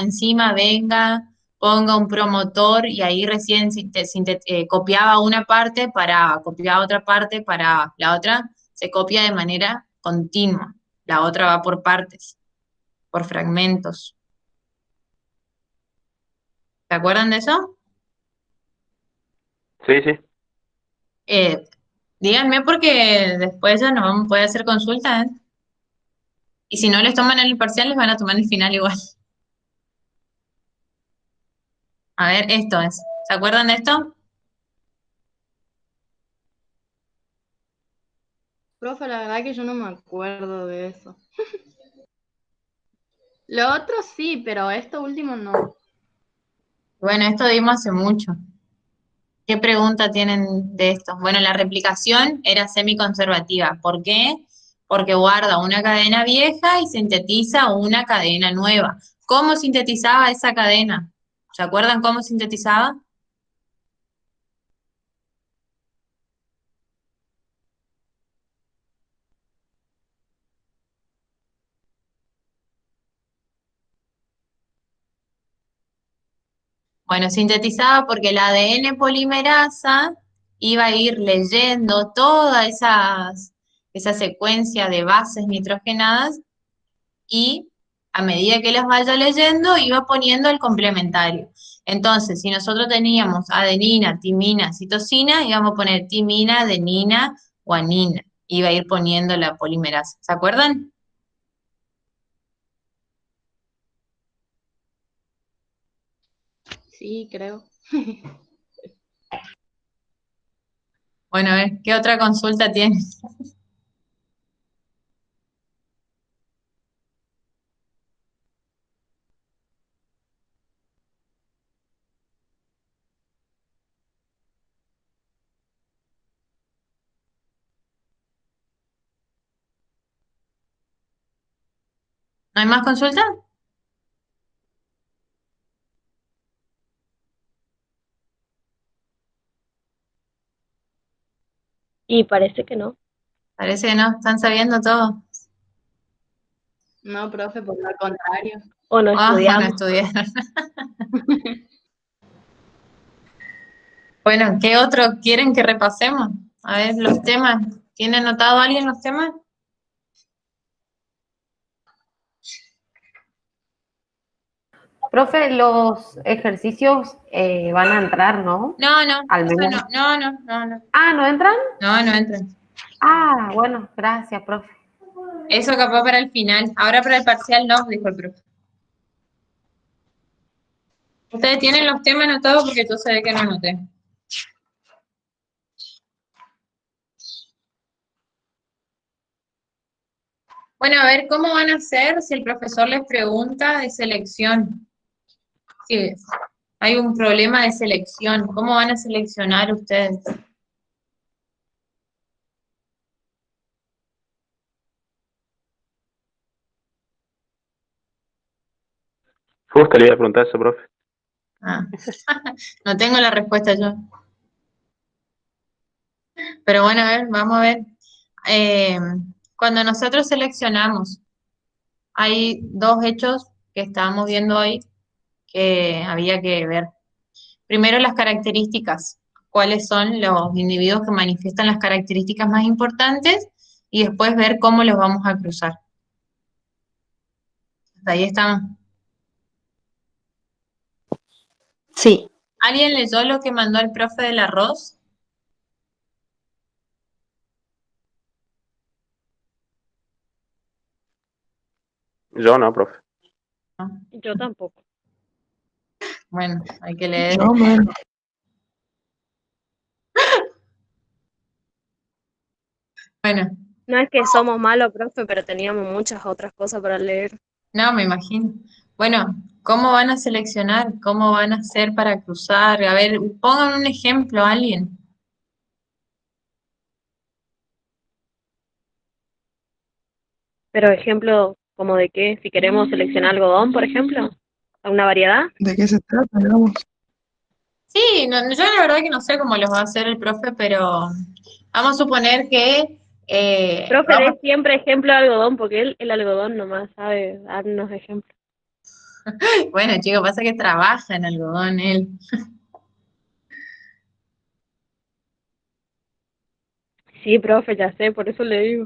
enzima venga, ponga un promotor y ahí recién copiaba una parte para copiar otra parte para la otra, se copia de manera continua, la otra va por partes, por fragmentos. ¿Se acuerdan de eso? Sí, sí. Eh, Díganme porque después ya no vamos a poder hacer consultas, ¿eh? Y si no les toman en el parcial, les van a tomar el final igual. A ver, esto es. ¿Se acuerdan de esto? Profe, la verdad que yo no me acuerdo de eso. Lo otro sí, pero esto último no. Bueno, esto dimos hace mucho. ¿Qué pregunta tienen de esto? Bueno, la replicación era semiconservativa. ¿Por qué? Porque guarda una cadena vieja y sintetiza una cadena nueva. ¿Cómo sintetizaba esa cadena? ¿Se acuerdan cómo sintetizaba? Bueno, sintetizaba porque la ADN polimerasa iba a ir leyendo toda esa secuencia de bases nitrogenadas y a medida que las vaya leyendo iba poniendo el complementario. Entonces, si nosotros teníamos adenina, timina, citosina, íbamos a poner timina, adenina, guanina. Iba a ir poniendo la polimerasa. ¿Se acuerdan? Sí, creo. Bueno, a ver, ¿qué otra consulta tienen? ¿No hay más consultas? Y parece que no. Parece que no, están sabiendo todo. No, profe, por lo contrario. O no No estudiamos. estudiaron. Bueno, ¿qué otro quieren que repasemos? A ver, los temas. ¿Tiene anotado alguien los temas? Profe, los ejercicios van a entrar, ¿no? No, no, Al eso menos. no. Ah, ¿no entran? No, no entran. Ah, bueno, gracias, profe. Eso capaz para el final. Ahora para el parcial no, dijo el profe. Ustedes tienen los temas anotados porque yo sé que no anoté. Bueno, a ver, ¿cómo van a hacer si el profesor les pregunta de selección? Si hay un problema de selección, ¿cómo van a seleccionar ustedes? Justo le iba a preguntar eso, profe. Ah, no tengo la respuesta yo. Pero bueno, a ver, vamos a ver. Eh, Cuando nosotros seleccionamos, hay dos hechos que estábamos viendo hoy que había que ver. Primero, las características. ¿Cuáles son los individuos que manifiestan las características más importantes? Y después ver cómo los vamos a cruzar. Hasta ahí estamos. Sí, ¿Alguien leyó lo que mandó el profe del arroz? Yo no, profe. Yo tampoco. Bueno, hay que leer. Yo menos. Bueno, No es que somos malos, profe, pero teníamos muchas otras cosas para leer. no, me imagino. Bueno, ¿cómo van a seleccionar? ¿Cómo van a hacer para cruzar? A ver, pongan un ejemplo, alguien. Pero ejemplo, como de qué, si queremos seleccionar algodón, por ejemplo, una variedad. ¿De qué se trata, digamos? Sí, yo la verdad que no sé cómo los va a hacer el profe, pero vamos a suponer que Profe, vamos, dé siempre ejemplo de algodón, porque él el algodón nomás sabe darnos ejemplos. bueno, chicos, pasa que trabaja en algodón él. Sí, profe, ya sé, por eso le digo.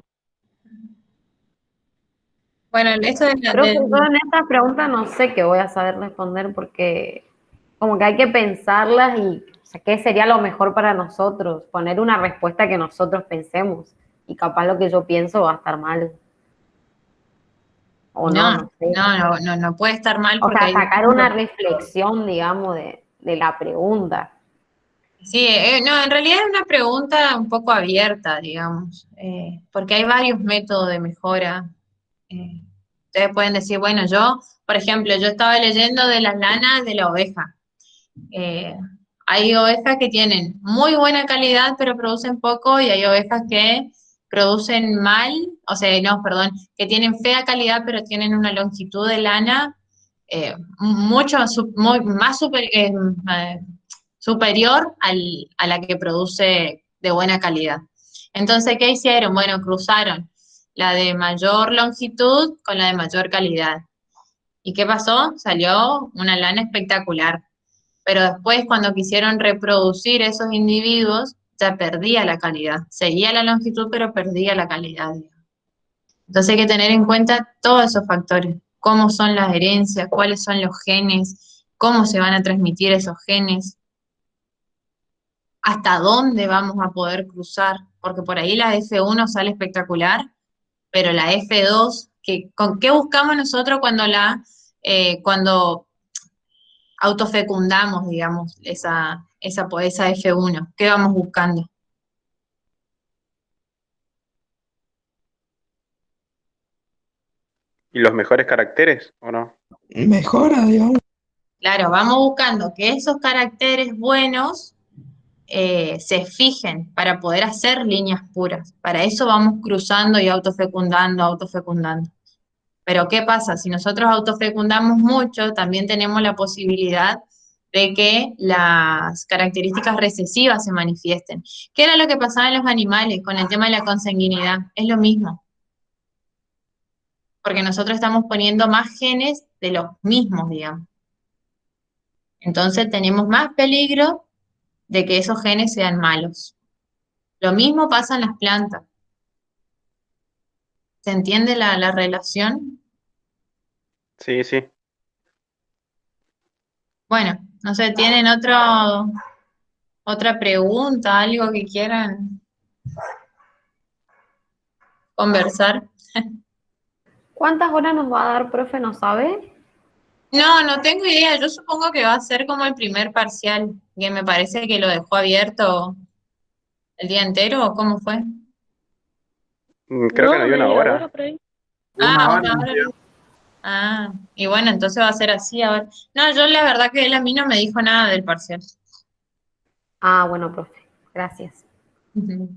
Bueno, esto de Profe, yo en esta pregunta no sé qué voy a saber responder porque como que hay que pensarlas y o sea, qué sería lo mejor para nosotros, poner una respuesta que nosotros pensemos y capaz lo que yo pienso va a estar mal o no, no, no sé. no puede estar mal O porque sea, hay sacar distintos. una reflexión, digamos, de la pregunta. Sí, no, en realidad es una pregunta un poco abierta, digamos, porque hay varios métodos de mejora. Ustedes pueden decir, bueno, yo, por ejemplo, yo estaba leyendo de las lanas de la oveja. Eh, Hay ovejas que tienen muy buena calidad, pero producen poco, y hay ovejas que producen mal, o sea, no, perdón, que tienen fea calidad, pero tienen una longitud de lana mucho más superior a la que produce de buena calidad. Entonces, ¿qué hicieron? Bueno, cruzaron la de mayor longitud con la de mayor calidad. ¿Y qué pasó? Salió una lana espectacular. Pero después, cuando quisieron reproducir esos individuos, ya perdía la calidad. Seguía la longitud, pero perdía la calidad. Entonces hay que tener en cuenta todos esos factores. Cómo son las herencias, cuáles son los genes, cómo se van a transmitir esos genes, hasta dónde vamos a poder cruzar, porque por ahí la F1 sale espectacular, pero la F2, ¿con qué buscamos nosotros cuando autofecundamos, digamos, esa F1? ¿Qué vamos buscando? ¿Y los mejores caracteres o no? Mejora, digamos. Claro, vamos buscando que esos caracteres buenos se fijen para poder hacer líneas puras. Para eso vamos cruzando y autofecundando, autofecundando. Pero ¿qué pasa? Si nosotros autofecundamos mucho, también tenemos la posibilidad de que las características recesivas se manifiesten. ¿Qué era lo que pasaba en los animales con el tema de la consanguinidad? Es lo mismo, porque nosotros estamos poniendo más genes de los mismos, digamos. Entonces tenemos más peligro de que esos genes sean malos. Lo mismo pasa en las plantas. ¿Se entiende la relación? Sí, sí. Bueno, no sé, ¿tienen otra pregunta, algo que quieran conversar? ¿Cuántas horas nos va a dar, profe? ¿No sabe? No, no tengo idea. Yo supongo que va a ser como el primer parcial, que me parece que lo dejó abierto el día entero, ¿o cómo fue? Creo que no No, hay una media hora hora. por ahí. Una hora. Una hora. Ah, y bueno, entonces va a ser así ahora. No, yo la verdad que él a mí no me dijo nada del parcial. Ah, bueno, profe. Gracias. Ujú.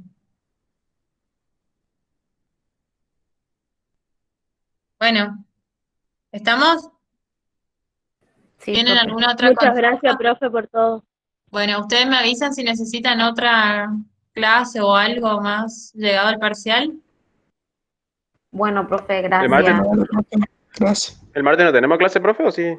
Bueno, ¿estamos? Sí, ¿Tienen profe. alguna otra Muchas consulta? gracias, profe, por todo. Bueno, ustedes me avisan si necesitan otra clase o algo más llegado al parcial. Bueno, profe, ¿El martes, gracias. Bueno, dale, profe. Gracias. el martes no tenemos clase, profe, o sí?